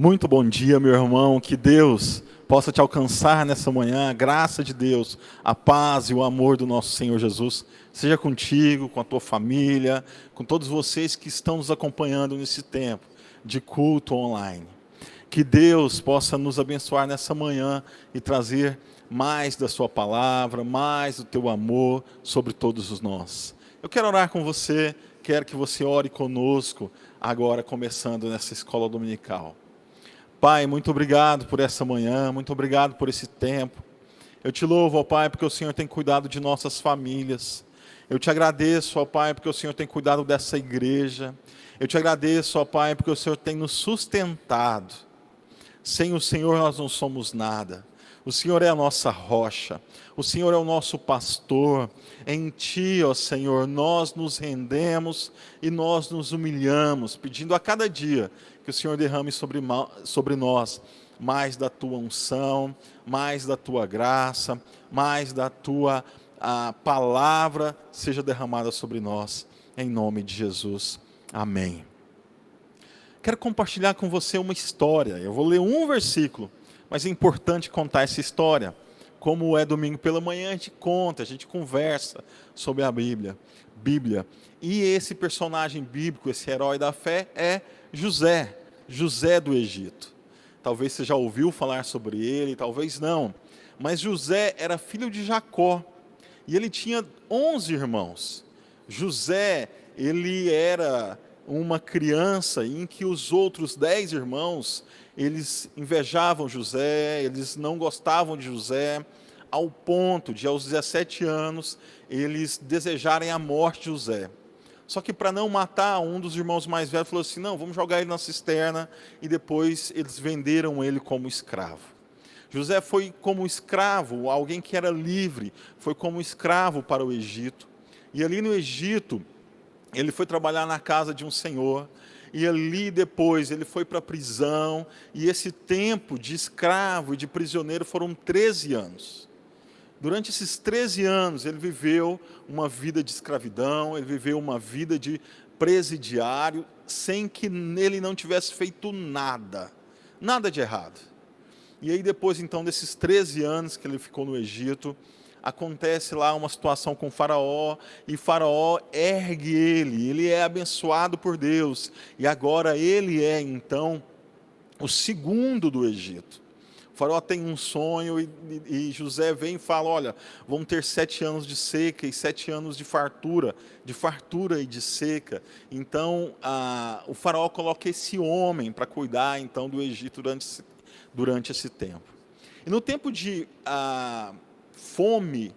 Muito bom dia, meu irmão. Que Deus possa te alcançar nessa manhã. A graça de Deus, a paz e o amor do nosso Senhor Jesus seja contigo, com a tua família, com todos vocês que estão nos acompanhando nesse tempo de culto online. Que Deus possa nos abençoar nessa manhã e trazer mais da sua palavra, mais do teu amor sobre todos os nós. Eu quero orar com você, quero que você ore conosco agora, começando nessa escola dominical. Pai, muito obrigado por essa manhã, muito obrigado por esse tempo. Eu te louvo, ó Pai, porque o Senhor tem cuidado de nossas famílias. Eu te agradeço, ó Pai, porque o Senhor tem cuidado dessa igreja. Eu te agradeço, ó Pai, porque o Senhor tem nos sustentado. Sem o Senhor nós não somos nada. O Senhor é a nossa rocha. O Senhor é o nosso pastor. Em Ti, ó Senhor, nós nos rendemos e nós nos humilhamos, pedindo a cada dia que o Senhor derrame sobre nós mais da Tua unção, mais da Tua graça, mais da Tua palavra seja derramada sobre nós, em nome de Jesus. Amém. Quero compartilhar com você uma história. Eu vou ler um versículo, mas é importante contar essa história. Como é domingo pela manhã, a gente conta, a gente conversa sobre a Bíblia. E esse personagem bíblico, esse herói da fé, é José do Egito. Talvez você já ouviu falar sobre ele, talvez não. Mas José era filho de Jacó, e ele tinha 11 irmãos. José, ele era uma criança em que os outros 10 irmãos, eles invejavam José, eles não gostavam de José, ao ponto de, aos 17 anos, eles desejarem a morte de José. Só que para não matar, um dos irmãos mais velhos falou assim, não, vamos jogar ele na cisterna, e depois eles venderam ele como escravo. José foi como escravo, alguém que era livre, foi como escravo para o Egito. E ali no Egito, ele foi trabalhar na casa de um senhor, e ali depois ele foi para a prisão, e esse tempo de escravo e de prisioneiro foram 13 anos. Durante esses 13 anos, ele viveu uma vida de escravidão, ele viveu uma vida de presidiário, sem que ele não tivesse feito nada de errado. E aí depois, então, desses 13 anos que ele ficou no Egito, acontece lá uma situação com Faraó, e Faraó ergue ele é abençoado por Deus, e agora ele é, então, o segundo do Egito. O Faraó tem um sonho, e José vem e fala, olha, vão ter 7 anos de seca, e 7 anos de fartura e de seca. Então, o Faraó coloca esse homem para cuidar, então, do Egito durante esse tempo. E no tempo de fome,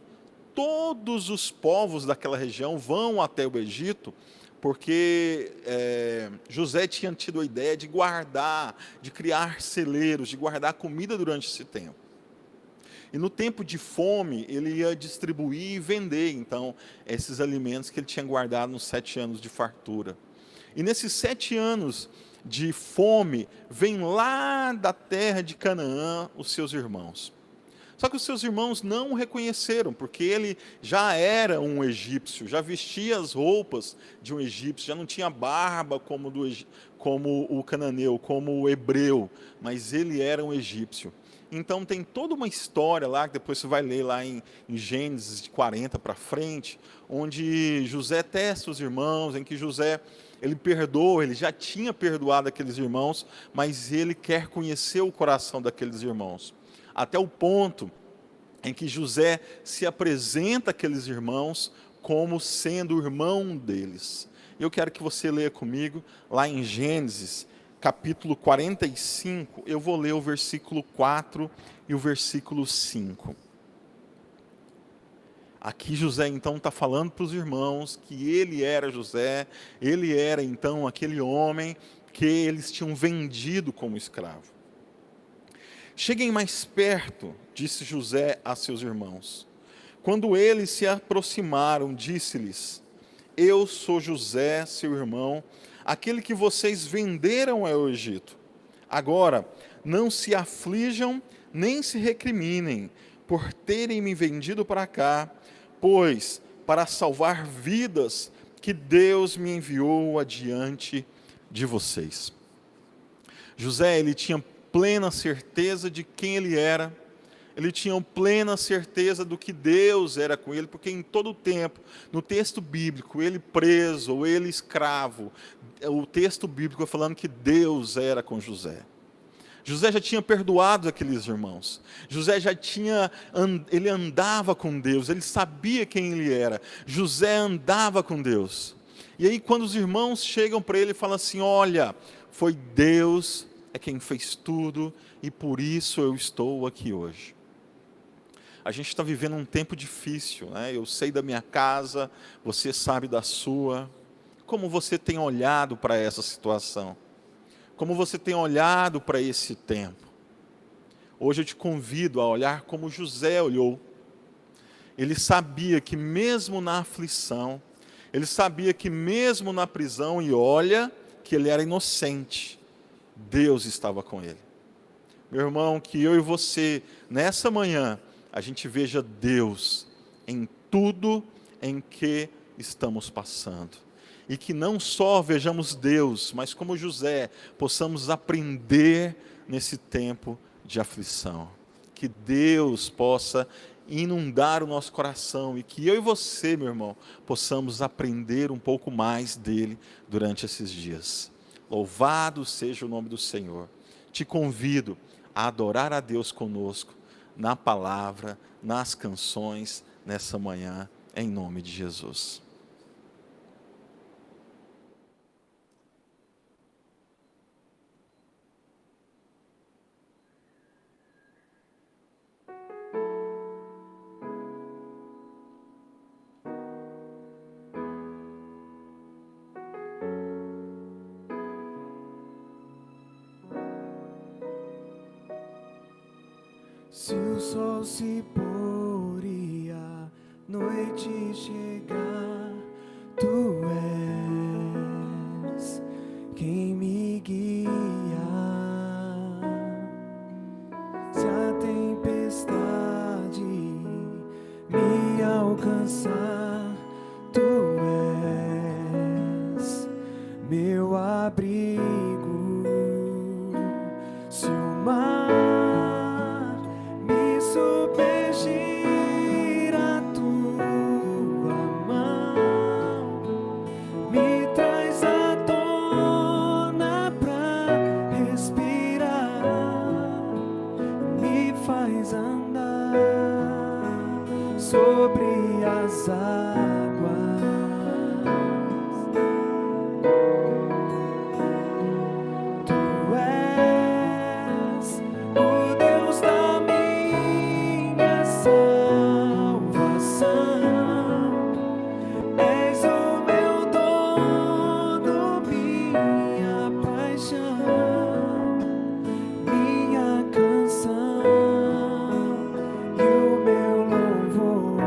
todos os povos daquela região vão até o Egito, porque José tinha tido a ideia de guardar, de criar celeiros, de guardar comida durante esse tempo. E no tempo de fome, ele ia distribuir e vender, então, esses alimentos que ele tinha guardado nos 7 anos de fartura. E nesses 7 anos de fome, vem lá da terra de Canaã os seus irmãos. Só que os seus irmãos não o reconheceram, porque ele já era um egípcio, já vestia as roupas de um egípcio, já não tinha barba como o cananeu, como o hebreu, mas ele era um egípcio. Então tem toda uma história lá, que depois você vai ler lá em Gênesis de 40 para frente, onde José testa os irmãos, em que José, ele perdoa, ele já tinha perdoado aqueles irmãos, mas ele quer conhecer o coração daqueles irmãos. Até o ponto em que José se apresenta àqueles irmãos como sendo o irmão deles. Eu quero que você leia comigo, lá em Gênesis, capítulo 45, eu vou ler o versículo 4 e o versículo 5. Aqui José, então, está falando para os irmãos que ele era José, ele era, então, aquele homem que eles tinham vendido como escravo. Cheguem mais perto, disse José a seus irmãos. Quando eles se aproximaram, disse-lhes, eu sou José, seu irmão, aquele que vocês venderam ao Egito. Agora, não se aflijam, nem se recriminem, por terem me vendido para cá, pois, para salvar vidas, que Deus me enviou adiante de vocês. José, ele tinha plena certeza de quem ele era, ele tinha plena certeza do que Deus era com ele, porque em todo o tempo, no texto bíblico, ele preso ou ele escravo, o texto bíblico é falando que Deus era com José. José já tinha perdoado aqueles irmãos. José ele andava com Deus, ele sabia quem ele era. José andava com Deus. E aí quando os irmãos chegam para ele e falam assim: olha, foi Deus é quem fez tudo e por isso eu estou aqui hoje. A gente está vivendo um tempo difícil, né? Eu sei da minha casa, você sabe da sua. Como você tem olhado para essa situação? Como você tem olhado para esse tempo? Hoje eu te convido a olhar como José olhou. Ele sabia que mesmo na aflição, ele sabia que mesmo na prisão, e olha que ele era inocente, Deus estava com ele. Meu irmão, que eu e você, nessa manhã, a gente veja Deus em tudo em que estamos passando. E que não só vejamos Deus, mas como José, possamos aprender nesse tempo de aflição. Que Deus possa inundar o nosso coração e que eu e você, meu irmão, possamos aprender um pouco mais dele durante esses dias. Louvado seja o nome do Senhor. Te convido a adorar a Deus conosco, na palavra, nas canções, nessa manhã, em nome de Jesus. Se o sol se pôr e a noite chegar, tu és quem me guia. Se a tempestade me alcançar, tu és meu abrigo. Se o mar submergir, a tua mão me traz à tona pra respirar, me faz andar sobre as águas. Tu és o Deus da minha salvação, és o meu dono, minha paixão, minha canção e o meu louvor.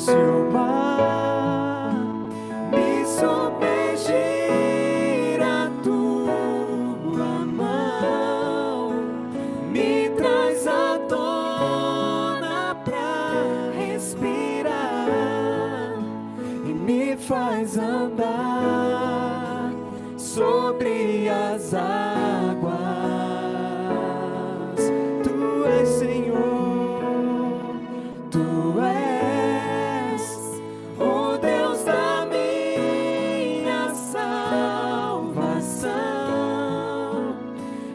se o mar me submergir, a tua mão me traz à tona pra respirar e me faz andar sobre as águas. Tu és Senhor, tu és o Deus da minha salvação.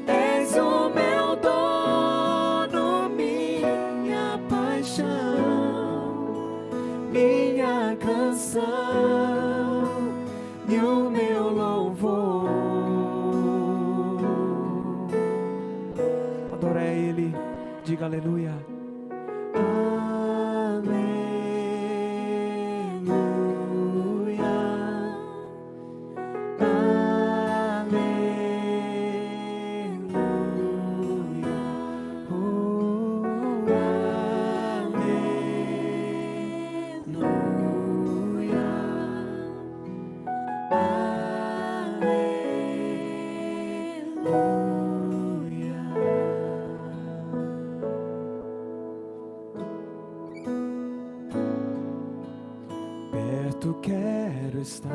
És o meu dono, minha paixão, minha canção e o meu louvor. Adora Ele, diga aleluia. Aleluia, aleluia, oh, perto quero estar,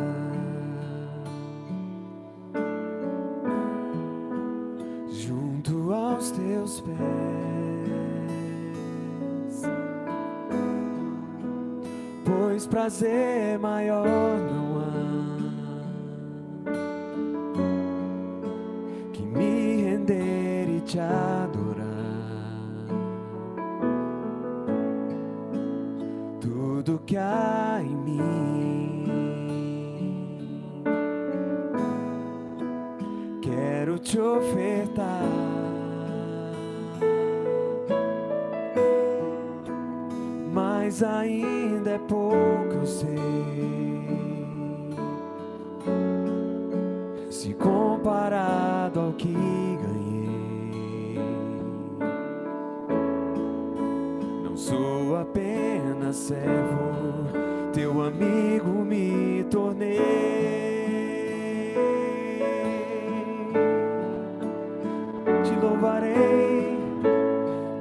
junto aos teus pés, pois prazer maior não há que me render e te adorar. Tudo que há em mim quero te ofertar, mas ainda é pouco, eu sei, se comparado ao que ganhei. Não sou apenas servo, teu amigo me tornei. Te louvarei,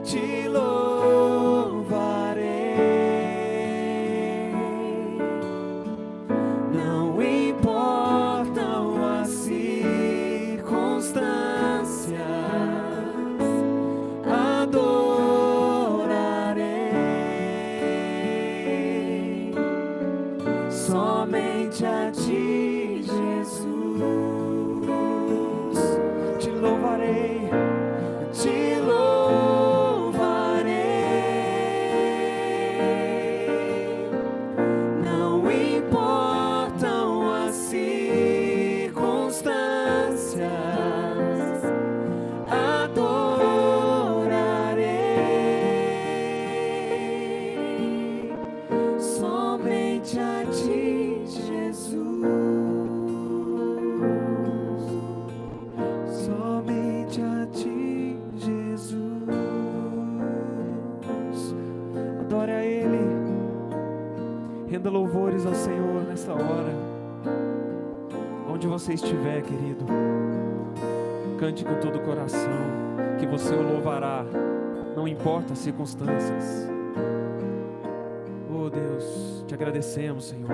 te louvarei. Não importam as circunstâncias, adorarei somente a ti, Jesus. Te louvarei, te louvarei. Não importam as circunstâncias, adorarei somente a ti, Jesus. Somente a ti, Jesus. Adore a Ele, renda louvores ao Senhor nesta hora. Onde você estiver, querido, cante com todo o coração, que você o louvará, não importa as circunstâncias. Oh Deus, te agradecemos, Senhor,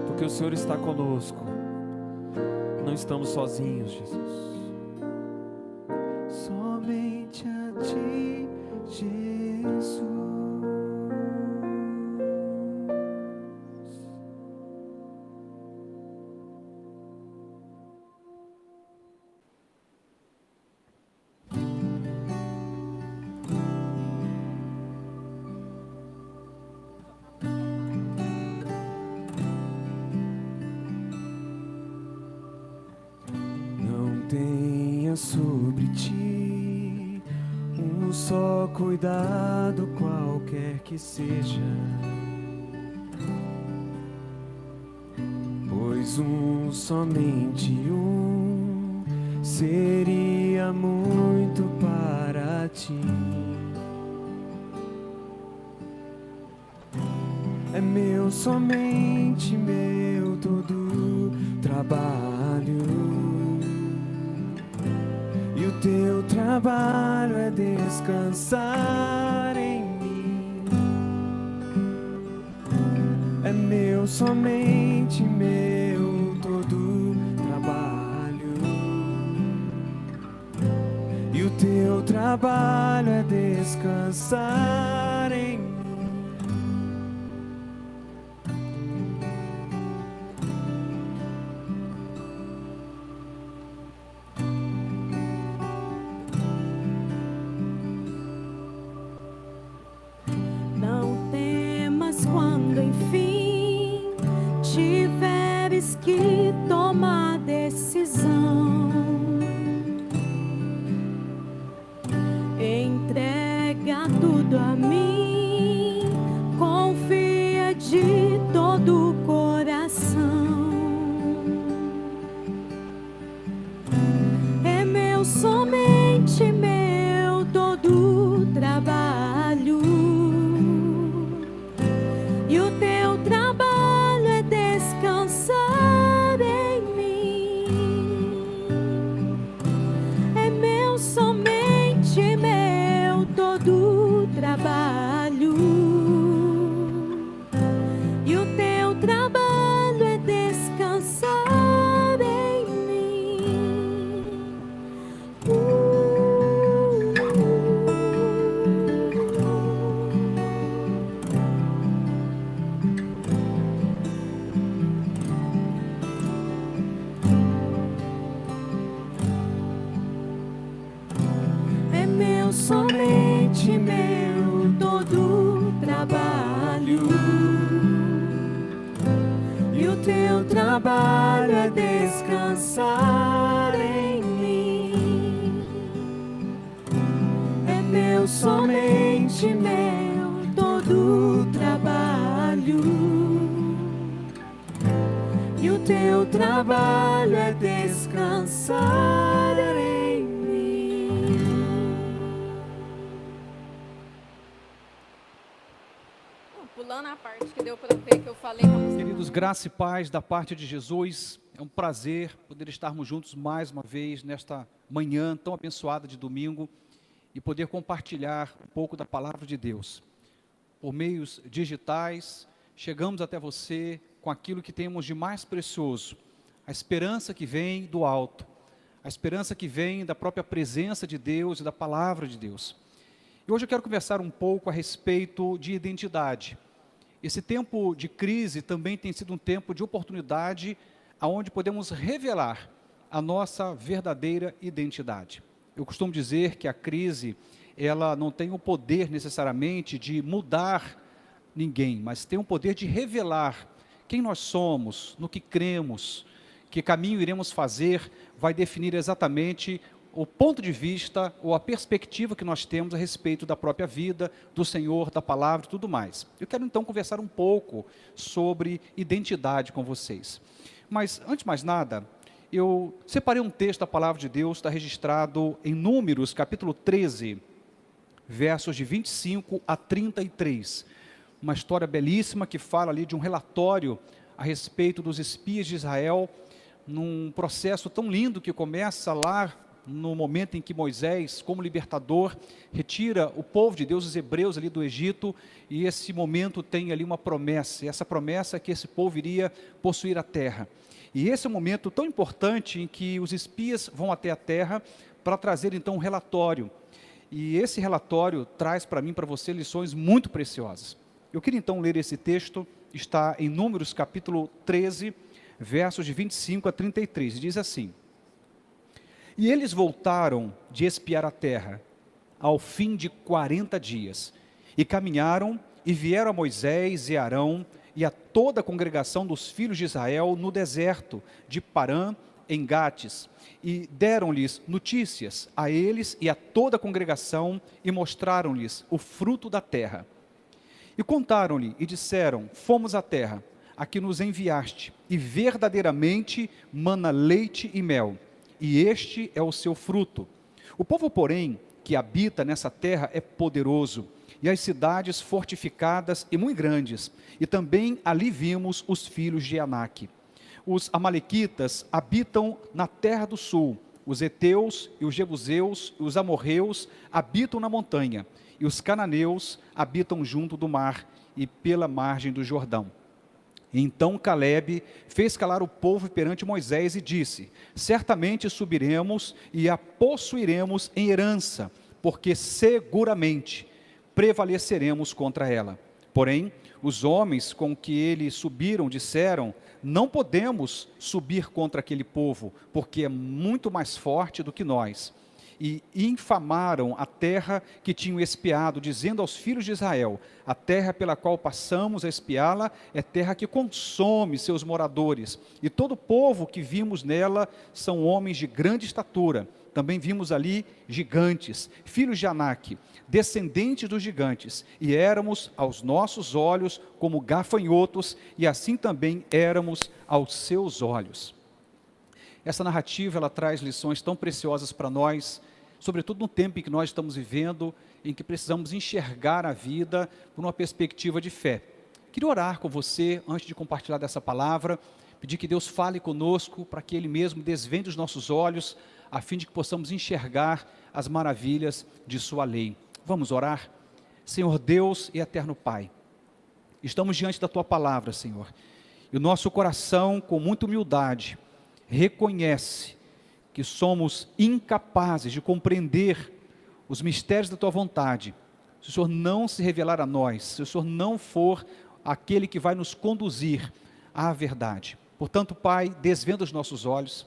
porque o Senhor está conosco. Não estamos sozinhos, Jesus. Somente a ti, Jesus. Tenha sobre ti um só cuidado, qualquer que seja, pois somente um seria muito para ti. É meu, somente meu, todo trabalho. E o teu trabalho é descansar em mim. É meu, somente meu, todo trabalho. E o teu trabalho é descansar em mim. Não temas quando enfim tiveres que tomar decisão. Entrega tudo a mim, confia de todo o coração. É meu, somente meu, todo trabalho. E o teu trabalho é descansar em mim. É meu, somente meu, todo trabalho. E o teu trabalho é descansar em mim. É meu, somente meu, todo trabalho. E o teu trabalho é descansar em mim. É meu, somente meu, todo trabalho. E o teu trabalho é descansar em mim. Pulando a parte que deu para ver que eu falei com a música. Queridos, graça e paz da parte de Jesus, é um prazer poder estarmos juntos mais uma vez nesta manhã tão abençoada de domingo e poder compartilhar um pouco da palavra de Deus. Por meios digitais, chegamos até você com aquilo que temos de mais precioso, a esperança que vem do alto, a esperança que vem da própria presença de Deus e da palavra de Deus. E hoje eu quero conversar um pouco a respeito de identidade. Esse tempo de crise também tem sido um tempo de oportunidade, onde podemos revelar a nossa verdadeira identidade. Eu costumo dizer que a crise, ela não tem o poder necessariamente de mudar ninguém, mas tem o poder de revelar quem nós somos, no que cremos, que caminho iremos fazer, vai definir exatamente o ponto de vista ou a perspectiva que nós temos a respeito da própria vida, do Senhor, da palavra e tudo mais. Eu quero então conversar um pouco sobre identidade com vocês. Mas, antes de mais nada, eu separei um texto da palavra de Deus, está registrado em Números, capítulo 13, versos de 25 a 33. Uma história belíssima que fala ali de um relatório a respeito dos espias de Israel, num processo tão lindo que começa lá no momento em que Moisés, como libertador, retira o povo de Deus, os hebreus ali do Egito, e esse momento tem ali uma promessa, e essa promessa é que esse povo iria possuir a terra. E esse é um momento tão importante em que os espias vão até a terra para trazer então um relatório. E esse relatório traz para mim, para você, lições muito preciosas. Eu queria então ler esse texto, está em Números capítulo 13, versos de 25 a 33, diz assim: E eles voltaram de espiar a terra, ao fim de 40 dias, e caminharam e vieram a Moisés e Arão e a toda a congregação dos filhos de Israel no deserto de Parã, em Gates, e deram-lhes notícias a eles e a toda a congregação, e mostraram-lhes o fruto da terra. E contaram-lhe e disseram: Fomos à terra, a que nos enviaste, e verdadeiramente mana leite e mel, e este é o seu fruto. O povo, porém, que habita nessa terra é poderoso, e as cidades fortificadas e muito grandes. E também ali vimos os filhos de Anak. Os amalequitas habitam na terra do sul. Os heteus e os jebuseus e os amorreus habitam na montanha. E os cananeus habitam junto do mar e pela margem do Jordão. Então Calebe fez calar o povo perante Moisés e disse: certamente subiremos e a possuiremos em herança, porque seguramente prevaleceremos contra ela. Porém, os homens com que eles subiram disseram: não podemos subir contra aquele povo, porque é muito mais forte do que nós. E infamaram a terra que tinham espiado, dizendo aos filhos de Israel: a terra pela qual passamos a espiá-la é terra que consome seus moradores, e todo o povo que vimos nela são homens de grande estatura. Também vimos ali gigantes, filhos de Anak, descendentes dos gigantes, e éramos aos nossos olhos como gafanhotos, e assim também éramos aos seus olhos. Essa narrativa, ela traz lições tão preciosas para nós, sobretudo no tempo em que nós estamos vivendo, em que precisamos enxergar a vida por uma perspectiva de fé. Queria orar com você, antes de compartilhar dessa palavra, pedir que Deus fale conosco, para que Ele mesmo desvende os nossos olhos, a fim de que possamos enxergar as maravilhas de sua lei. Vamos orar? Senhor Deus e eterno Pai, estamos diante da Tua palavra, Senhor, e o nosso coração, com muita humildade, reconhece que somos incapazes de compreender os mistérios da Tua vontade, se o Senhor não se revelar a nós, se o Senhor não for aquele que vai nos conduzir à verdade. Portanto, Pai, desvenda os nossos olhos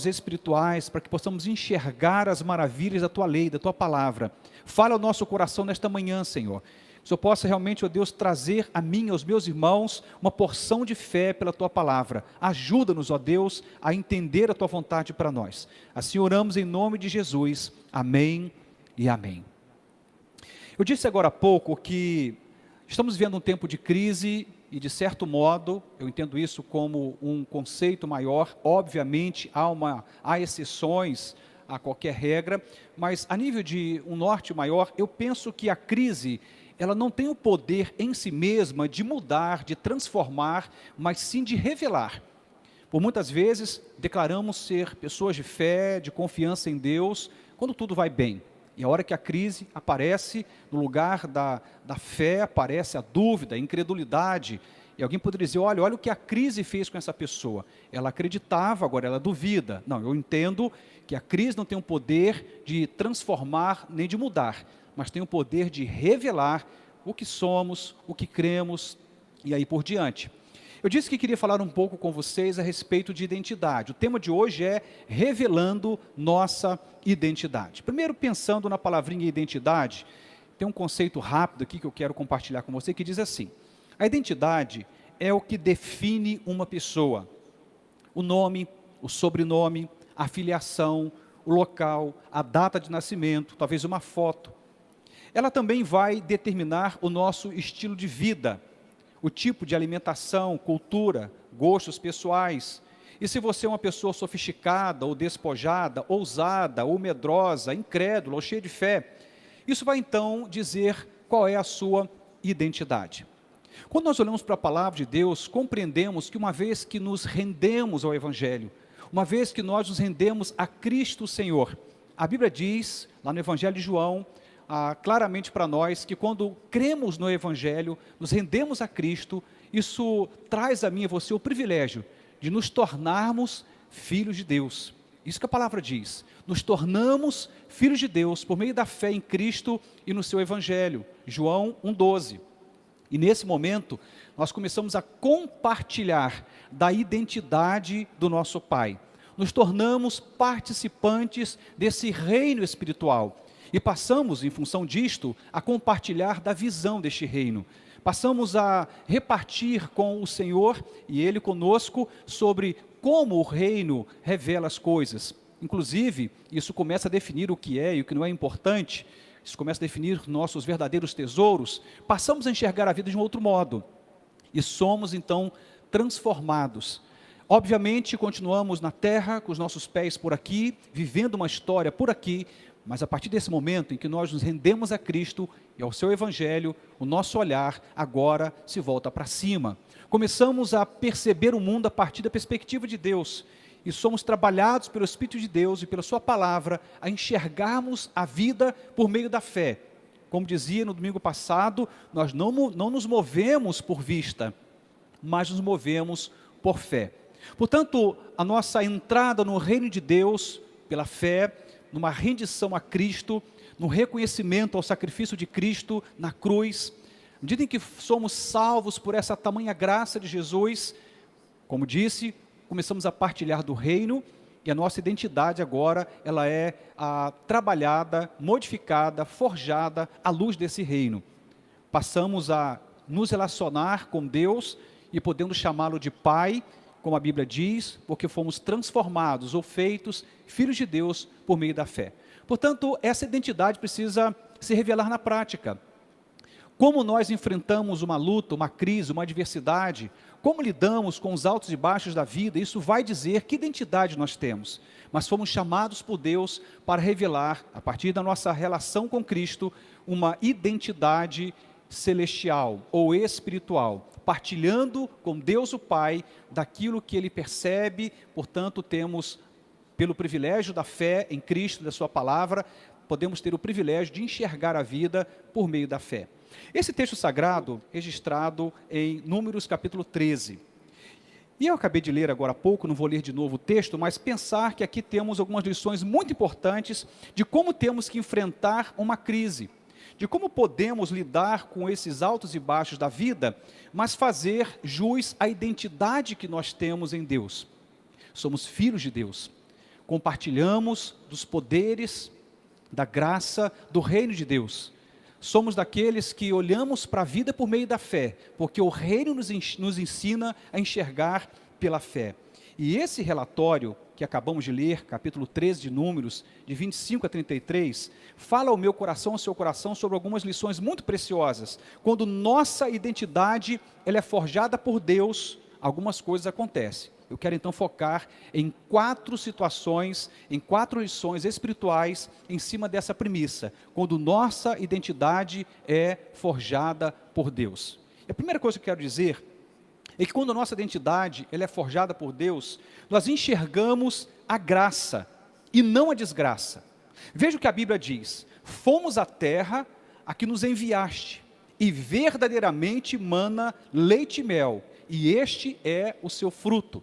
espirituais, para que possamos enxergar as maravilhas da Tua lei, da Tua palavra. Fala ao nosso coração nesta manhã, Senhor, que o Senhor possa realmente, ó Deus, trazer a mim e aos meus irmãos uma porção de fé pela Tua palavra. Ajuda-nos, ó Deus, a entender a Tua vontade para nós. Assim oramos em nome de Jesus. Amém e amém. Eu disse agora há pouco que estamos vivendo um tempo de crise e, de certo modo, eu entendo isso como um conceito maior. Obviamente, há exceções a qualquer regra, mas a nível de um norte maior, eu penso que a crise, ela não tem o poder em si mesma de mudar, de transformar, mas sim de revelar. Por muitas vezes, declaramos ser pessoas de fé, de confiança em Deus, quando tudo vai bem. E a hora que a crise aparece, no lugar da fé, aparece a dúvida, a incredulidade. E alguém poderia dizer: olha o que a crise fez com essa pessoa. Ela acreditava, agora ela duvida. Não, eu entendo que a crise não tem o poder de transformar nem de mudar, mas tem o poder de revelar o que somos, o que cremos e aí por diante. Eu disse que queria falar um pouco com vocês a respeito de identidade. O tema de hoje é revelando nossa identidade. Primeiro, pensando na palavrinha identidade, tem um conceito rápido aqui que eu quero compartilhar com você, que diz assim: a identidade é o que define uma pessoa. O nome, o sobrenome, a filiação, o local, a data de nascimento, talvez uma foto. Ela também vai determinar o nosso estilo de vida, o tipo de alimentação, cultura, gostos pessoais. E se você é uma pessoa sofisticada ou despojada, ousada ou medrosa, incrédula ou cheia de fé, isso vai então dizer qual é a sua identidade. Quando nós olhamos para a palavra de Deus, compreendemos que uma vez que nos rendemos ao Evangelho, uma vez que nós nos rendemos a Cristo Senhor, a Bíblia diz, lá no Evangelho de João, claramente para nós, que quando cremos no Evangelho, nos rendemos a Cristo, isso traz a mim e a você o privilégio de nos tornarmos filhos de Deus. Isso que a palavra diz, nos tornamos filhos de Deus por meio da fé em Cristo e no seu Evangelho. João 1,12. E nesse momento, nós começamos a compartilhar da identidade do nosso Pai. Nos tornamos participantes desse reino espiritual. E passamos, em função disto, a compartilhar da visão deste reino. Passamos a repartir com o Senhor e Ele conosco sobre como o reino revela as coisas. Inclusive, isso começa a definir o que é e o que não é importante. Isso começa a definir nossos verdadeiros tesouros. Passamos a enxergar a vida de um outro modo. E somos, então, transformados. Obviamente, continuamos na terra, com os nossos pés por aqui, vivendo uma história por aqui, Mas a partir desse momento em que nós nos rendemos a Cristo e ao seu Evangelho, o nosso olhar agora se volta para cima. Começamos a perceber o mundo a partir da perspectiva de Deus e somos trabalhados pelo Espírito de Deus e pela sua palavra a enxergarmos a vida por meio da fé. Como dizia no domingo passado, nós não nos movemos por vista, mas nos movemos por fé. Portanto, a nossa entrada no reino de Deus pela fé, numa rendição a Cristo, no reconhecimento ao sacrifício de Cristo na cruz, à medida em que somos salvos por essa tamanha graça de Jesus, como disse, começamos a partilhar do reino, e a nossa identidade agora, ela é trabalhada, modificada, forjada à luz desse reino. Passamos a nos relacionar com Deus e podemos chamá-lo de Pai, como a Bíblia diz, porque fomos transformados ou feitos filhos de Deus por meio da fé. Portanto, essa identidade precisa se revelar na prática. Como nós enfrentamos uma luta, uma crise, uma adversidade, como lidamos com os altos e baixos da vida, isso vai dizer que identidade nós temos. Mas fomos chamados por Deus para revelar, a partir da nossa relação com Cristo, uma identidade celestial ou espiritual, partilhando com Deus o Pai daquilo que Ele percebe. Portanto, temos, pelo privilégio da fé em Cristo, da sua palavra, podemos ter o privilégio de enxergar a vida por meio da fé. Esse texto sagrado, registrado em Números capítulo 13. E eu acabei de ler agora há pouco, não vou ler de novo o texto, mas pensar que aqui temos algumas lições muito importantes de como temos que enfrentar uma crise, de como podemos lidar com esses altos e baixos da vida, mas fazer jus à identidade que nós temos em Deus. Somos filhos de Deus, compartilhamos dos poderes, da graça, do reino de Deus. Somos daqueles que olhamos para a vida por meio da fé, porque o reino nos ensina a enxergar pela fé. E esse relatório que acabamos de ler, capítulo 13 de Números, de 25 a 33, fala ao meu coração, ao seu coração, sobre algumas lições muito preciosas. Quando nossa identidade ela é forjada por Deus, algumas coisas acontecem. Eu quero então focar em 4 situações, em 4 lições espirituais em cima dessa premissa, quando nossa identidade é forjada por Deus. E a primeira coisa que eu quero dizer é que quando a nossa identidade ela é forjada por Deus, nós enxergamos a graça e não a desgraça. Veja o que a Bíblia diz: fomos à terra a que nos enviaste, e verdadeiramente mana leite e mel, e este é o seu fruto.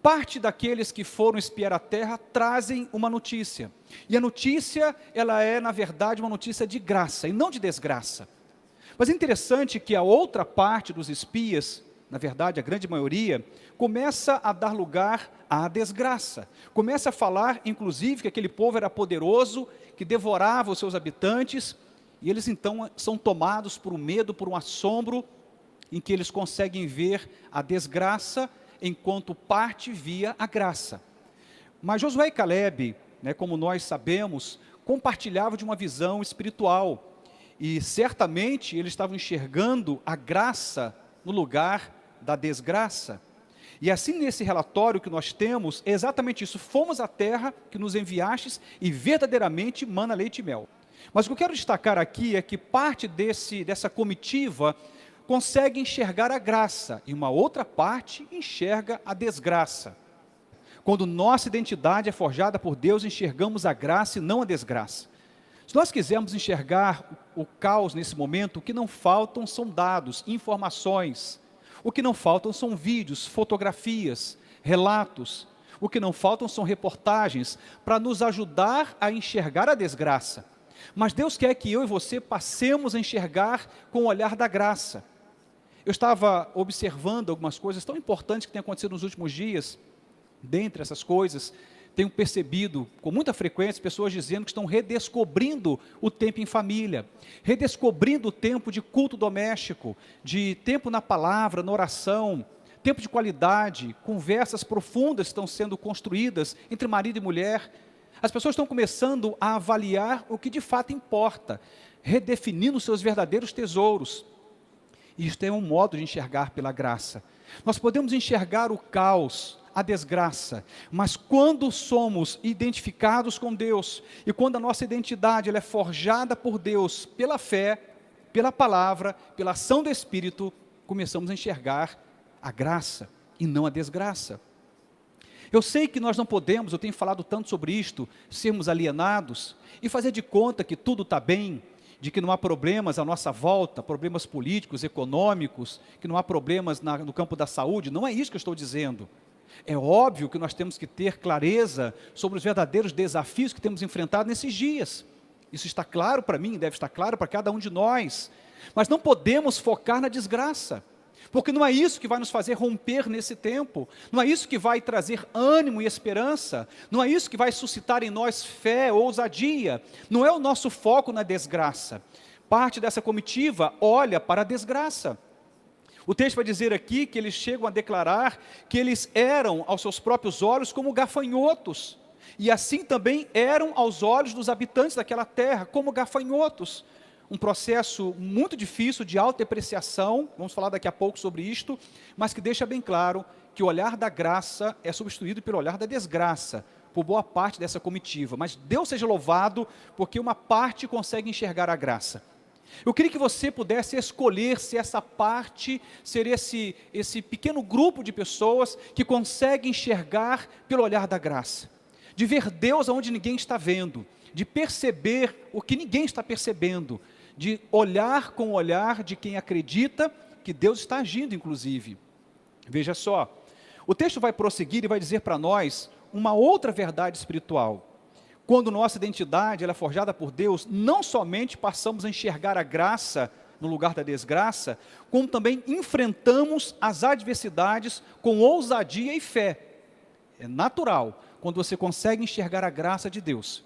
Parte daqueles que foram espiar a terra trazem uma notícia, e a notícia ela é na verdade uma notícia de graça e não de desgraça. Mas é interessante que a outra parte dos espias, na verdade a grande maioria, começa a dar lugar à desgraça, começa a falar inclusive que aquele povo era poderoso, que devorava os seus habitantes, e eles então são tomados por um medo, por um assombro, em que eles conseguem ver a desgraça, enquanto parte via a graça. Mas Josué e Calebe, como nós sabemos, compartilhavam de uma visão espiritual, e certamente eles estavam enxergando a graça no lugar da desgraça. E assim nesse relatório que nós temos, é exatamente isso: fomos à terra que nos enviastes, e verdadeiramente mana leite e mel. Mas o que eu quero destacar aqui é que parte dessa comitiva consegue enxergar a graça, e uma outra parte enxerga a desgraça. Quando nossa identidade é forjada por Deus, enxergamos a graça e não a desgraça. Se nós quisermos enxergar o caos nesse momento, o que não faltam são dados, informações. O que não faltam são vídeos, fotografias, relatos. O que não faltam são reportagens para nos ajudar a enxergar a desgraça. Mas Deus quer que eu e você passemos a enxergar com o olhar da graça. Eu estava observando algumas coisas tão importantes que têm acontecido nos últimos dias. Dentre essas coisas, tenho percebido com muita frequência pessoas dizendo que estão redescobrindo o tempo em família, redescobrindo o tempo de culto doméstico, de tempo na palavra, na oração, tempo de qualidade, conversas profundas estão sendo construídas entre marido e mulher. As pessoas estão começando a avaliar o que de fato importa, redefinindo seus verdadeiros tesouros. Isto é um modo de enxergar pela graça. Nós podemos enxergar o caos, a desgraça. Mas quando somos identificados com Deus, e quando a nossa identidade ela é forjada por Deus pela fé, pela palavra, pela ação do Espírito, começamos a enxergar a graça e não a desgraça. Eu sei que nós não podemos, eu tenho falado tanto sobre isto, sermos alienados e fazer de conta que tudo está bem, de que não há problemas à nossa volta, problemas políticos, econômicos, que não há problemas no campo da saúde. Não é isso que eu estou dizendo. É óbvio que nós temos que ter clareza sobre os verdadeiros desafios que temos enfrentado nesses dias. Isso está claro para mim, deve estar claro para cada um de nós. Mas não podemos focar na desgraça. Porque não é isso que vai nos fazer romper nesse tempo, não é isso que vai trazer ânimo e esperança, não é isso que vai suscitar em nós fé, ousadia, não é o nosso foco na desgraça. Parte dessa comitiva olha para a desgraça. O texto vai dizer aqui que eles chegam a declarar que eles eram aos seus próprios olhos como gafanhotos, e assim também eram aos olhos dos habitantes daquela terra, como gafanhotos. Um processo muito difícil de autodepreciação, vamos falar daqui a pouco sobre isto, mas que deixa bem claro que o olhar da graça é substituído pelo olhar da desgraça, por boa parte dessa comitiva. Mas Deus seja louvado, porque uma parte consegue enxergar a graça. Eu queria que você pudesse escolher se essa parte, ser esse pequeno grupo de pessoas que consegue enxergar pelo olhar da graça, de ver Deus onde ninguém está vendo, de perceber o que ninguém está percebendo, de olhar com o olhar de quem acredita que Deus está agindo, inclusive. Veja só, o texto vai prosseguir e vai dizer para nós uma outra verdade espiritual. Quando nossa identidade ela é forjada por Deus, não somente passamos a enxergar a graça no lugar da desgraça, como também enfrentamos as adversidades com ousadia e fé. É natural, quando você consegue enxergar a graça de Deus,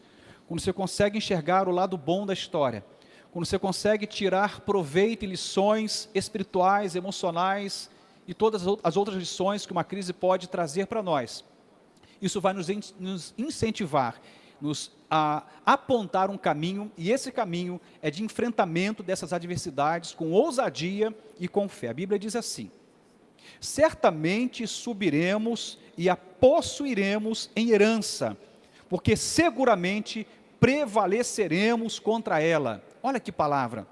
quando você consegue enxergar o lado bom da história, quando você consegue tirar proveito e lições espirituais, emocionais e todas as outras lições que uma crise pode trazer para nós. Isso vai nos incentivar, a apontar um caminho, e esse caminho é de enfrentamento dessas adversidades com ousadia e com fé. A Bíblia diz assim: certamente subiremos e a possuiremos em herança, porque seguramente prevaleceremos contra ela. Olha que palavra.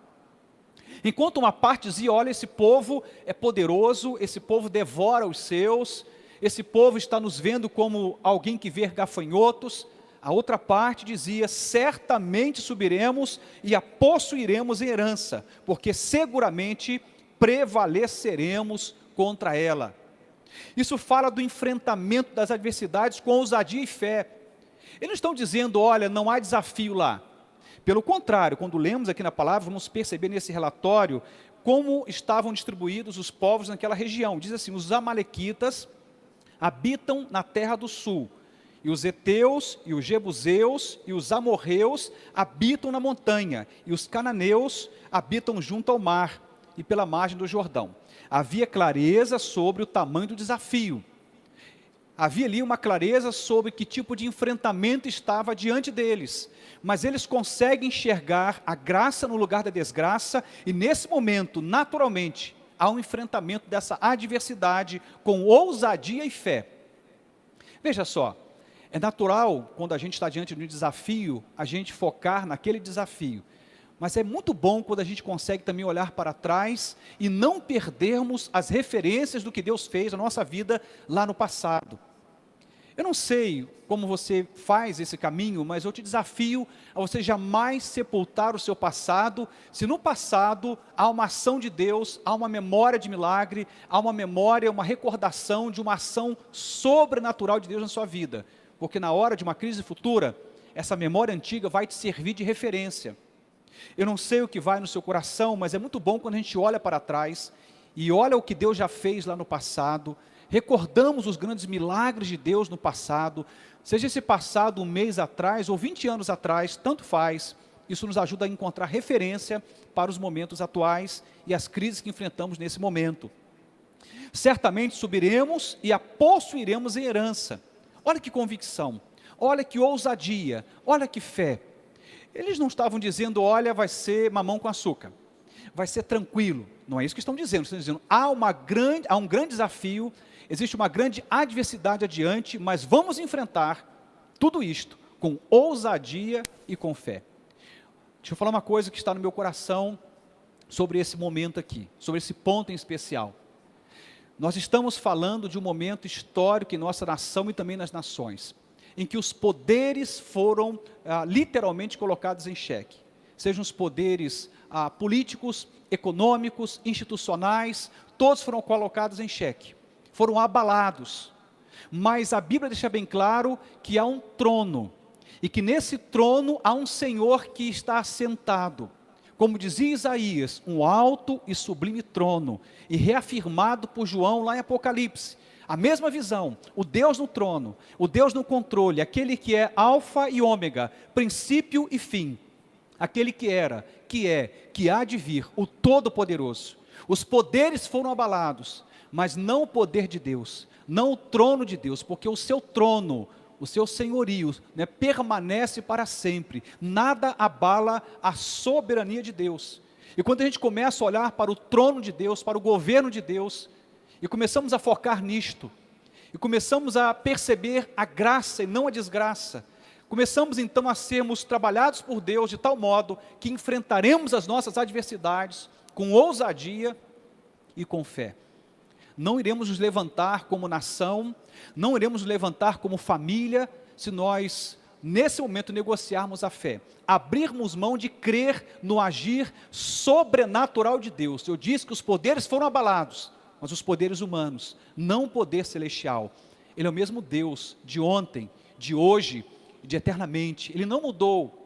Enquanto uma parte dizia, olha, esse povo é poderoso, esse povo devora os seus, esse povo está nos vendo como alguém que vê gafanhotos, a outra parte dizia, certamente subiremos e a possuiremos em herança, porque seguramente prevaleceremos contra ela. Isso fala do enfrentamento das adversidades com ousadia e fé. Eles não estão dizendo, olha, não há desafio lá. Pelo contrário, quando lemos aqui na palavra, vamos perceber nesse relatório como estavam distribuídos os povos naquela região. Diz assim, os amalequitas habitam na terra do sul, e os heteus, e os jebuseus, e os amorreus habitam na montanha, e os cananeus habitam junto ao mar, e pela margem do Jordão. Havia clareza sobre o tamanho do desafio. Havia ali uma clareza sobre que tipo de enfrentamento estava diante deles. Mas eles conseguem enxergar a graça no lugar da desgraça, e nesse momento, naturalmente, há um enfrentamento dessa adversidade com ousadia e fé. Veja só, é natural, quando a gente está diante de um desafio, a gente focar naquele desafio. Mas é muito bom quando a gente consegue também olhar para trás e não perdermos as referências do que Deus fez na nossa vida lá no passado. Eu não sei como você faz esse caminho, mas eu te desafio a você jamais sepultar o seu passado, se no passado há uma ação de Deus, há uma memória de milagre, há uma memória, uma recordação de uma ação sobrenatural de Deus na sua vida. Porque na hora de uma crise futura, essa memória antiga vai te servir de referência. Eu não sei o que vai no seu coração, mas é muito bom quando a gente olha para trás e olha o que Deus já fez lá no passado, recordamos os grandes milagres de Deus no passado, seja esse passado um mês atrás ou 20 anos atrás, tanto faz, isso nos ajuda a encontrar referência para os momentos atuais e as crises que enfrentamos nesse momento. Certamente subiremos e a possuiremos em herança. Olha que convicção, olha que ousadia, olha que fé. Eles não estavam dizendo, olha, vai ser mamão com açúcar, vai ser tranquilo. Não é isso que estão dizendo. Estão dizendo, há um grande desafio, existe uma grande adversidade adiante, mas vamos enfrentar tudo isto com ousadia e com fé. Deixa eu falar uma coisa que está no meu coração sobre esse momento aqui, sobre esse ponto em especial. Nós estamos falando de um momento histórico em nossa nação e também nas nações, em que os poderes foram literalmente colocados em xeque. Sejam os poderes políticos, econômicos, institucionais, todos foram colocados em xeque, foram abalados. Mas a Bíblia deixa bem claro que há um trono, e que nesse trono há um Senhor que está assentado. Como dizia Isaías, um alto e sublime trono, e reafirmado por João lá em Apocalipse. A mesma visão, o Deus no trono, o Deus no controle, aquele que é alfa e ômega, princípio e fim. Aquele que era, que é, que há de vir, o Todo-Poderoso. Os poderes foram abalados, mas não o poder de Deus, não o trono de Deus, porque o seu trono, o seu senhorio, permanece para sempre. Nada abala a soberania de Deus. E quando a gente começa a olhar para o trono de Deus, para o governo de Deus, e começamos a focar nisto, e começamos a perceber a graça e não a desgraça, começamos então a sermos trabalhados por Deus de tal modo que enfrentaremos as nossas adversidades com ousadia e com fé. Não iremos nos levantar como nação, não iremos nos levantar como família, se nós, nesse momento, negociarmos a fé, abrirmos mão de crer no agir sobrenatural de Deus. Eu disse que os poderes foram abalados, mas os poderes humanos, não o poder celestial. Ele é o mesmo Deus de ontem, de hoje, de eternamente. Ele não mudou,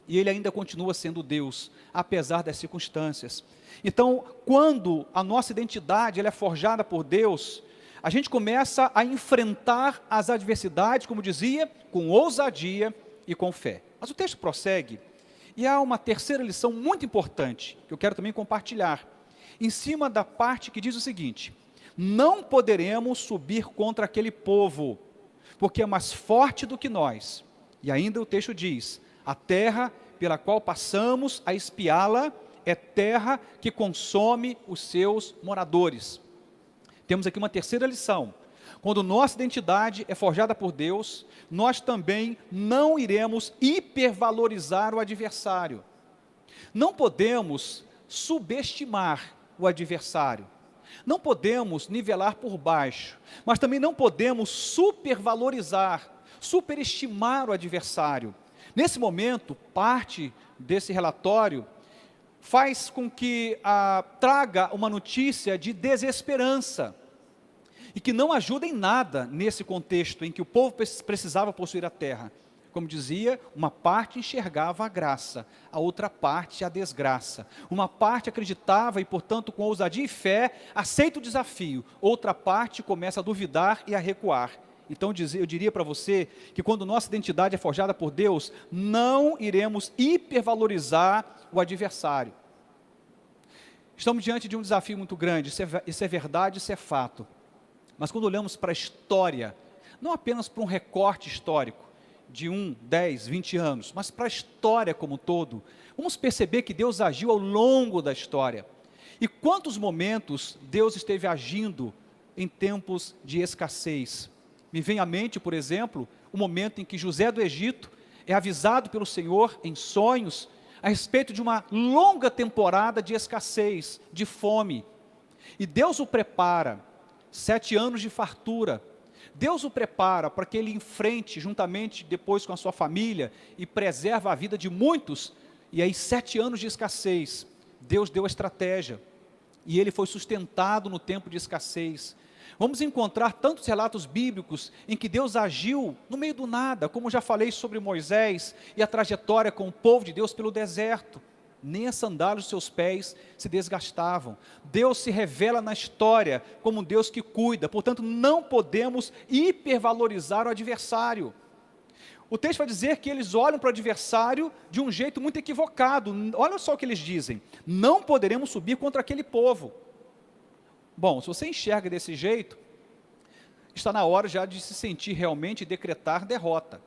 e Ele ainda continua sendo Deus, apesar das circunstâncias. Então, quando a nossa identidade ela é forjada por Deus, a gente começa a enfrentar as adversidades, como dizia, com ousadia e com fé. Mas o texto prossegue, e há uma terceira lição muito importante, que eu quero também compartilhar, em cima da parte que diz o seguinte: não poderemos subir contra aquele povo, porque é mais forte do que nós. E ainda o texto diz, a terra pela qual passamos a espiá-la, é terra que consome os seus moradores. Temos aqui uma terceira lição. Quando nossa identidade é forjada por Deus, nós também não iremos hipervalorizar o adversário. Não podemos subestimar o adversário. Não podemos nivelar por baixo, mas também não podemos supervalorizar, superestimar o adversário. Nesse momento, parte desse relatório faz com que traga uma notícia de desesperança, e que não ajuda em nada nesse contexto em que o povo precisava possuir a terra. Como dizia, uma parte enxergava a graça, a outra parte a desgraça. Uma parte acreditava e, portanto, com ousadia e fé, aceita o desafio. Outra parte começa a duvidar e a recuar. Então, eu diria para você que quando nossa identidade é forjada por Deus, não iremos hipervalorizar o adversário. Estamos diante de um desafio muito grande, isso é verdade, isso é fato. Mas quando olhamos para a história, não apenas para um recorte histórico, de 1, 10, 20 anos, mas para a história como um todo, vamos perceber que Deus agiu ao longo da história. E quantos momentos Deus esteve agindo em tempos de escassez? Me vem à mente, por exemplo, o momento em que José do Egito é avisado pelo Senhor em sonhos a respeito de uma longa temporada de escassez, de fome. E Deus o prepara, 7 anos de fartura. Deus o prepara para que ele enfrente, juntamente depois com a sua família, e preserva a vida de muitos. E aí 7 anos de escassez, Deus deu a estratégia, e ele foi sustentado no tempo de escassez. Vamos encontrar tantos relatos bíblicos em que Deus agiu no meio do nada, como já falei sobre Moisés e a trajetória com o povo de Deus pelo deserto. Nem as sandálias dos seus pés se desgastavam. Deus se revela na história como um Deus que cuida, portanto não podemos hipervalorizar o adversário. O texto vai dizer que eles olham para o adversário de um jeito muito equivocado. Olha só o que eles dizem: não poderemos subir contra aquele povo. Bom, se você enxerga desse jeito, está na hora já de se sentir realmente e decretar derrota.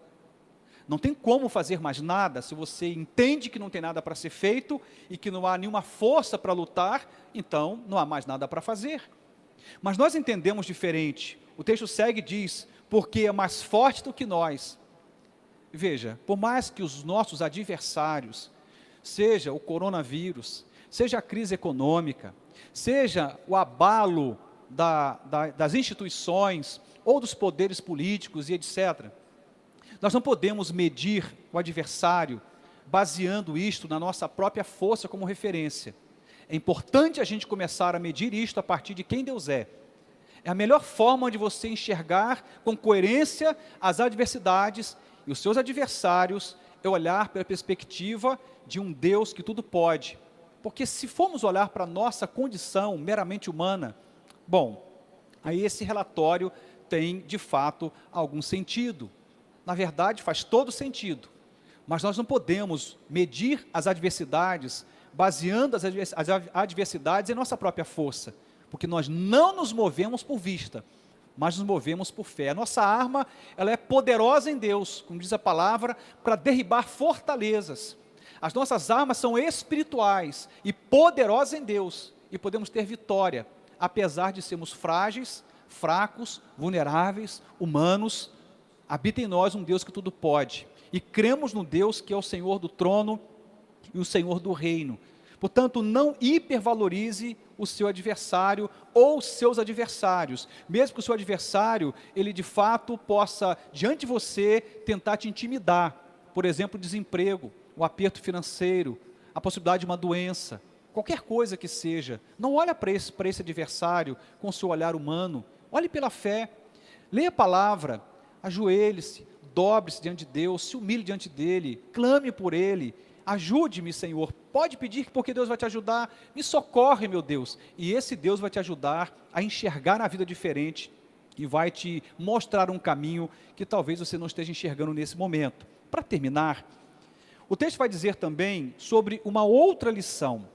Não tem como fazer mais nada se você entende que não tem nada para ser feito e que não há nenhuma força para lutar, então não há mais nada para fazer. Mas nós entendemos diferente. O texto segue e diz, porque é mais forte do que nós. Veja, por mais que os nossos adversários, seja o coronavírus, seja a crise econômica, seja o abalo das instituições ou dos poderes políticos e etc., nós não podemos medir o adversário baseando isto na nossa própria força como referência. É importante a gente começar a medir isto a partir de quem Deus é. É a melhor forma de você enxergar com coerência as adversidades e os seus adversários, é olhar pela perspectiva de um Deus que tudo pode. Porque se formos olhar para a nossa condição meramente humana, bom, aí esse relatório tem de fato algum sentido. Na verdade, faz todo sentido. Mas nós não podemos medir as adversidades baseando as adversidades em nossa própria força, porque nós não nos movemos por vista, mas nos movemos por fé. A nossa arma, ela é poderosa em Deus, como diz a palavra, para derribar fortalezas. As nossas armas são espirituais e poderosas em Deus, e podemos ter vitória, apesar de sermos frágeis, fracos, vulneráveis, humanos. Habita em nós um Deus que tudo pode, e cremos no Deus que é o Senhor do trono e o Senhor do reino. Portanto, não hipervalorize o seu adversário ou os seus adversários, mesmo que o seu adversário, ele de fato possa, diante de você, tentar te intimidar. Por exemplo, o desemprego, o aperto financeiro, a possibilidade de uma doença, qualquer coisa que seja. Não olhe para esse adversário com o seu olhar humano, olhe pela fé, leia a palavra, ajoelhe-se, dobre-se diante de Deus, se humilhe diante dele, clame por ele, ajude-me, Senhor. Pode pedir, porque Deus vai te ajudar. Me socorre, meu Deus. E esse Deus vai te ajudar a enxergar a vida diferente e vai te mostrar um caminho que talvez você não esteja enxergando nesse momento. Para terminar, o texto vai dizer também sobre uma outra lição.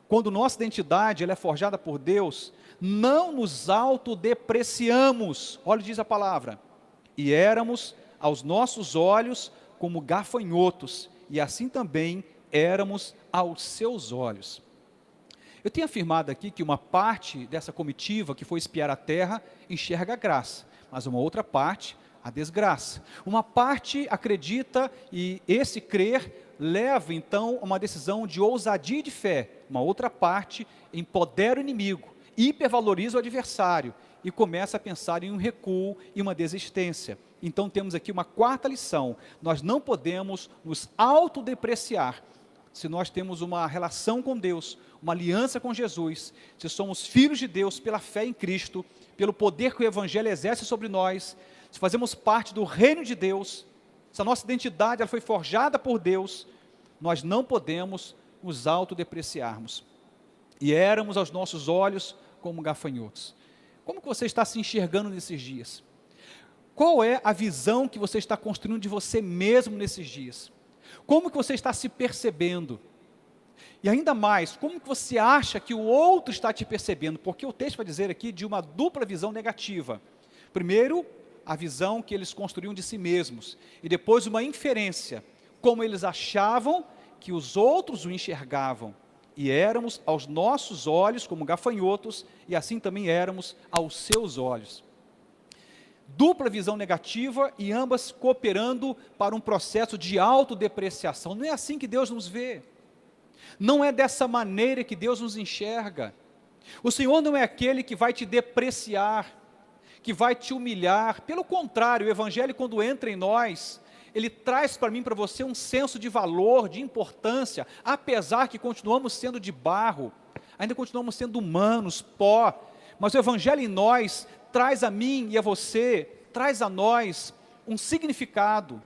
Quando nossa identidade ela é forjada por Deus, não nos autodepreciamos. Olha, diz a palavra. E éramos, aos nossos olhos, como gafanhotos, e assim também éramos aos seus olhos. Eu tenho afirmado aqui que uma parte dessa comitiva que foi espiar a terra enxerga a graça, mas uma outra parte, a desgraça. Uma parte acredita e esse crer leva então a uma decisão de ousadia e de fé. Uma outra parte empodera o inimigo, hipervaloriza o adversário e começa a pensar em um recuo e uma desistência. Então temos aqui uma quarta lição: nós não podemos nos autodepreciar. Se nós temos uma relação com Deus, uma aliança com Jesus, se somos filhos de Deus pela fé em Cristo, pelo poder que o Evangelho exerce sobre nós, se fazemos parte do reino de Deus, se a nossa identidade ela foi forjada por Deus, nós não podemos nos autodepreciarmos. E éramos aos nossos olhos como gafanhotos. Como que você está se enxergando nesses dias? Qual é a visão que você está construindo de você mesmo nesses dias? Como que você está se percebendo? E ainda mais, como que você acha que o outro está te percebendo? Porque o texto vai dizer aqui de uma dupla visão negativa. Primeiro, a visão que eles construíam de si mesmos. E depois uma inferência, como eles achavam que os outros o enxergavam. E éramos aos nossos olhos como gafanhotos, e assim também éramos aos seus olhos. Dupla visão negativa e ambas cooperando para um processo de autodepreciação. Não é assim que Deus nos vê. Não é dessa maneira que Deus nos enxerga. O Senhor não é aquele que vai te depreciar, que vai te humilhar. Pelo contrário, o Evangelho, quando entra em nós, ele traz para mim, para você, um senso de valor, de importância, apesar que continuamos sendo de barro, ainda continuamos sendo humanos, pó, mas o Evangelho em nós traz a mim e a você, traz a nós um significado,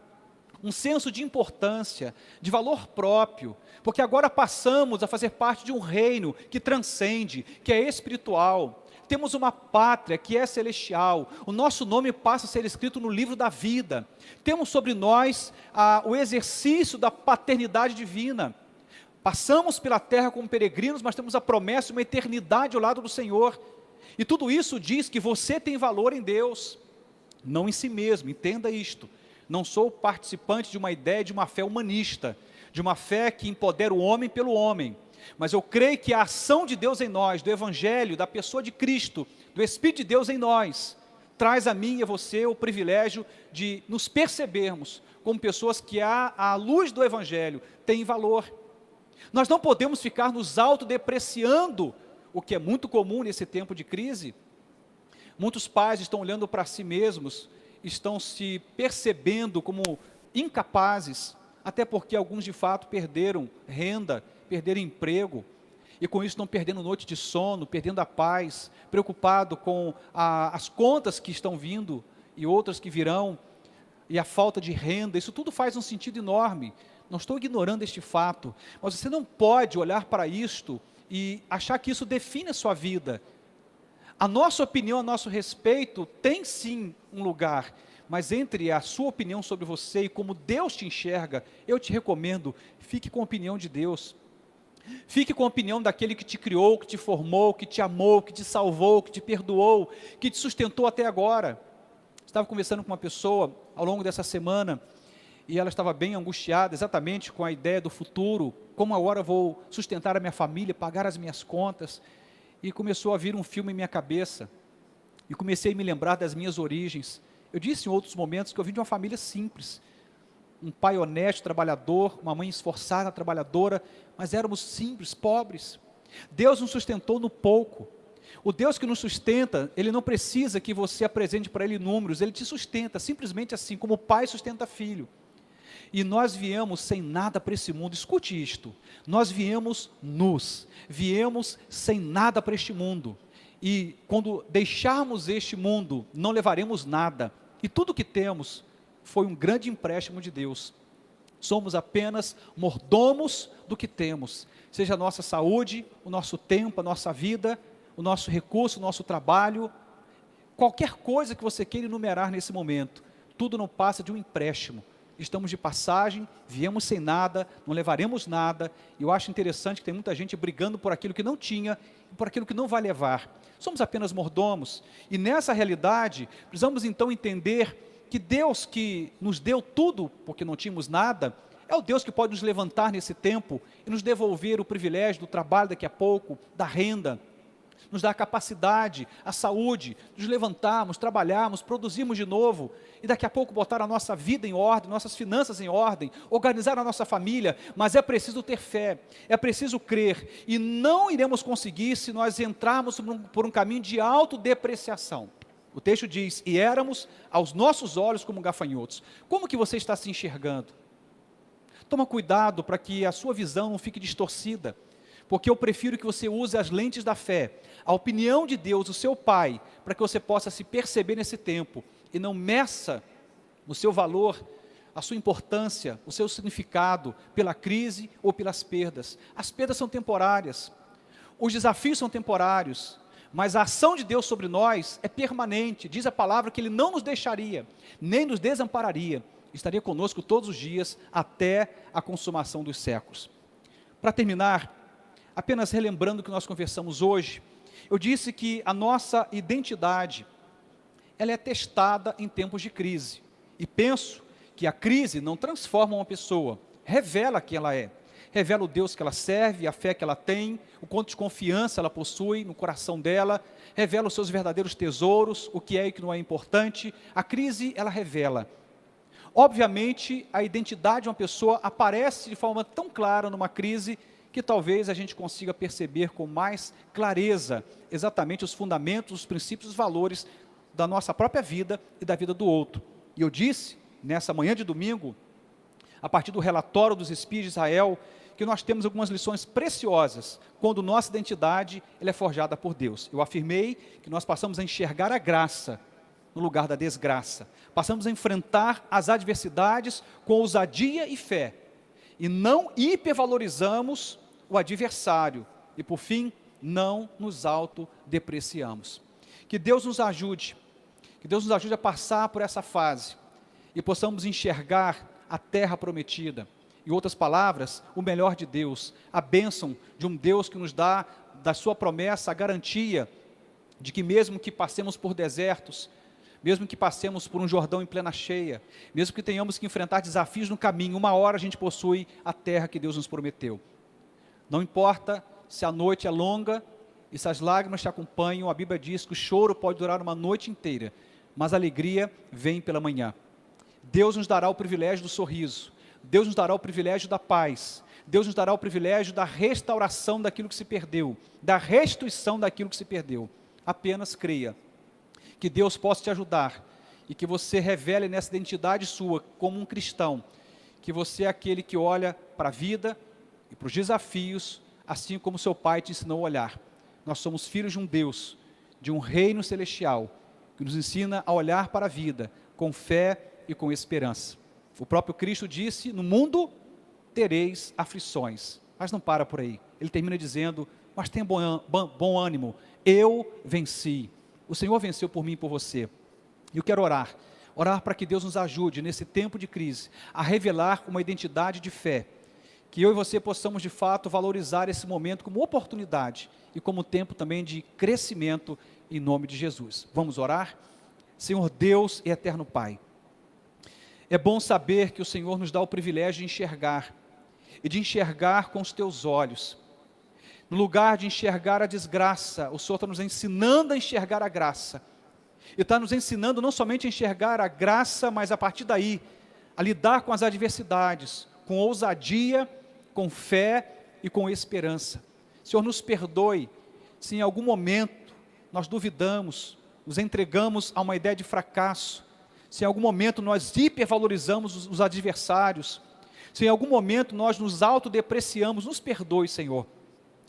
um senso de importância, de valor próprio, porque agora passamos a fazer parte de um reino que transcende, que é espiritual. Temos uma pátria que é celestial, o nosso nome passa a ser escrito no livro da vida. Temos sobre nós o exercício da paternidade divina. Passamos pela terra como peregrinos, mas temos a promessa de uma eternidade ao lado do Senhor. E tudo isso diz que você tem valor em Deus, não em si mesmo, entenda isto. Não sou participante de uma ideia de uma fé humanista, de uma fé que empodera o homem pelo homem. mas eu creio que a ação de Deus em nós, do Evangelho, da pessoa de Cristo, do Espírito de Deus em nós, traz a mim e a você o privilégio de nos percebermos como pessoas que, à luz do Evangelho, têm valor. Nós não podemos ficar nos autodepreciando, o que é muito comum nesse tempo de crise. Muitos pais estão olhando para si mesmos, estão se percebendo como incapazes, até porque alguns de fato perderam renda, perderam emprego, e com isso estão perdendo noite de sono, perdendo a paz, preocupado com as contas que estão vindo e outras que virão, e a falta de renda. Isso tudo faz um sentido enorme. Não estou ignorando este fato, mas você não pode olhar para isto e achar que isso define a sua vida. A nossa opinião a nosso respeito tem sim um lugar, mas entre a sua opinião sobre você e como Deus te enxerga, eu te recomendo, fique com a opinião de Deus. Fique com a opinião daquele que te criou, que te formou, que te amou, que te salvou, que te perdoou, que te sustentou até agora. Estava conversando com uma pessoa ao longo dessa semana, e ela estava bem angustiada, exatamente com a ideia do futuro, como agora eu vou sustentar a minha família, pagar as minhas contas, e começou a vir um filme em minha cabeça, e comecei a me lembrar das minhas origens. Eu disse em outros momentos que eu vim de uma família simples, um pai honesto, trabalhador, uma mãe esforçada, trabalhadora, mas éramos simples, pobres. Deus nos sustentou no pouco. O Deus que nos sustenta, Ele não precisa que você apresente para Ele números, Ele te sustenta, simplesmente assim, como o pai sustenta filho. E nós viemos sem nada para esse mundo, escute isto, nós viemos nus, viemos sem nada para este mundo, e quando deixarmos este mundo, não levaremos nada, e tudo que temos foi um grande empréstimo de Deus. Somos apenas mordomos do que temos, seja a nossa saúde, o nosso tempo, a nossa vida, o nosso recurso, o nosso trabalho, qualquer coisa que você queira enumerar nesse momento, tudo não passa de um empréstimo. Estamos de passagem, viemos sem nada, não levaremos nada, e eu acho interessante que tem muita gente brigando por aquilo que não tinha, e por aquilo que não vai levar. Somos apenas mordomos, e nessa realidade, precisamos então entender que Deus que nos deu tudo, porque não tínhamos nada, é o Deus que pode nos levantar nesse tempo, e nos devolver o privilégio do trabalho daqui a pouco, da renda, nos dá a capacidade, a saúde, nos levantarmos, trabalharmos, produzirmos de novo, e daqui a pouco botar a nossa vida em ordem, nossas finanças em ordem, organizar a nossa família, mas é preciso ter fé, é preciso crer, e não iremos conseguir se nós entrarmos por um caminho de autodepreciação. O texto diz, e éramos aos nossos olhos como gafanhotos. Como que você está se enxergando? Toma cuidado para que a sua visão não fique distorcida, porque eu prefiro que você use as lentes da fé, a opinião de Deus, o seu Pai, para que você possa se perceber nesse tempo, e não meça o seu valor, a sua importância, o seu significado, pela crise ou pelas perdas. As perdas são temporárias, os desafios são temporários, mas a ação de Deus sobre nós é permanente. Diz a palavra que Ele não nos deixaria, nem nos desampararia, estaria conosco todos os dias, até a consumação dos séculos. Para terminar, apenas relembrando o que nós conversamos hoje, eu disse que a nossa identidade, ela é testada em tempos de crise, e penso que a crise não transforma uma pessoa, revela quem ela é, revela o Deus que ela serve, a fé que ela tem, o quanto de confiança ela possui no coração dela, revela os seus verdadeiros tesouros, o que é e o que não é importante. A crise, ela revela. Obviamente, a identidade de uma pessoa aparece de forma tão clara numa crise, que talvez a gente consiga perceber com mais clareza exatamente os fundamentos, os princípios, os valores da nossa própria vida e da vida do outro. E eu disse, nessa manhã de domingo, a partir do relatório dos Espias de Israel, que nós temos algumas lições preciosas, quando nossa identidade ela é forjada por Deus. Eu afirmei que nós passamos a enxergar a graça no lugar da desgraça, passamos a enfrentar as adversidades com ousadia e fé, e não hipervalorizamos o adversário, e por fim, não nos autodepreciamos. Que Deus nos ajude a passar por essa fase, e possamos enxergar a terra prometida, em outras palavras, o melhor de Deus, a bênção de um Deus que nos dá, da sua promessa, a garantia de que mesmo que passemos por desertos, mesmo que passemos por um Jordão em plena cheia, mesmo que tenhamos que enfrentar desafios no caminho, uma hora a gente possui a terra que Deus nos prometeu. Não importa se a noite é longa e se as lágrimas te acompanham, a Bíblia diz que o choro pode durar uma noite inteira, mas a alegria vem pela manhã. Deus nos dará o privilégio do sorriso, Deus nos dará o privilégio da paz, Deus nos dará o privilégio da restauração daquilo que se perdeu, da restituição daquilo que se perdeu. Apenas creia que Deus possa te ajudar e que você revele nessa identidade sua como um cristão, que você é aquele que olha para a vida e para os desafios, assim como seu pai te ensinou a olhar. Nós somos filhos de um Deus, de um reino celestial, que nos ensina a olhar para a vida com fé e com esperança. O próprio Cristo disse: no mundo tereis aflições, mas não para por aí. Ele termina dizendo: mas tenha bom ânimo, eu venci. O Senhor venceu por mim e por você. E eu quero orar para que Deus nos ajude nesse tempo de crise, a revelar uma identidade de fé, que eu e você possamos de fato valorizar esse momento como oportunidade e como tempo também de crescimento em nome de Jesus. Vamos orar? Senhor Deus e eterno Pai, é bom saber que o Senhor nos dá o privilégio de enxergar, e de enxergar com os teus olhos. No lugar de enxergar a desgraça, o Senhor está nos ensinando a enxergar a graça, e está nos ensinando não somente a enxergar a graça, mas a partir daí, a lidar com as adversidades, com ousadia, com fé e com esperança. Senhor, nos perdoe, se em algum momento nós duvidamos, nos entregamos a uma ideia de fracasso, se em algum momento nós hipervalorizamos os adversários, se em algum momento nós nos autodepreciamos, nos perdoe, Senhor.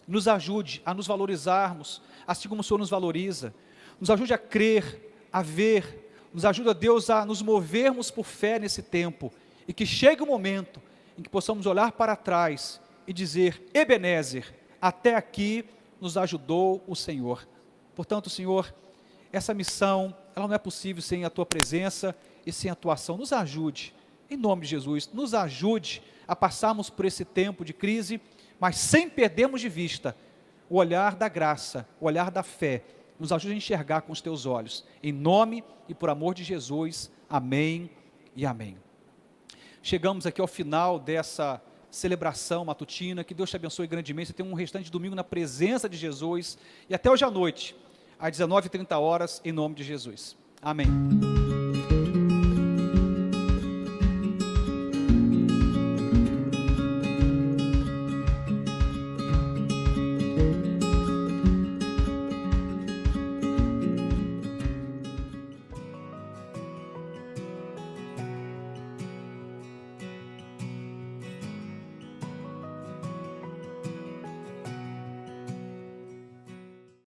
Nos ajude a nos valorizarmos, assim como o Senhor nos valoriza. Nos ajude a crer, a ver, nos ajuda, Deus, a nos movermos por fé nesse tempo, e que chegue o momento em que possamos olhar para trás e dizer: Ebenezer, até aqui nos ajudou o Senhor. Portanto, Senhor, essa missão, ela não é possível sem a Tua presença e sem a Tua ação. Nos ajude, em nome de Jesus, nos ajude a passarmos por esse tempo de crise, mas sem perdermos de vista o olhar da graça, o olhar da fé. Nos ajude a enxergar com os Teus olhos. Em nome e por amor de Jesus, amém e amém. Chegamos aqui ao final dessa celebração matutina. Que Deus te abençoe grandemente. Você tem um restante de domingo na presença de Jesus. E até hoje à noite, às 19h30, em nome de Jesus. Amém.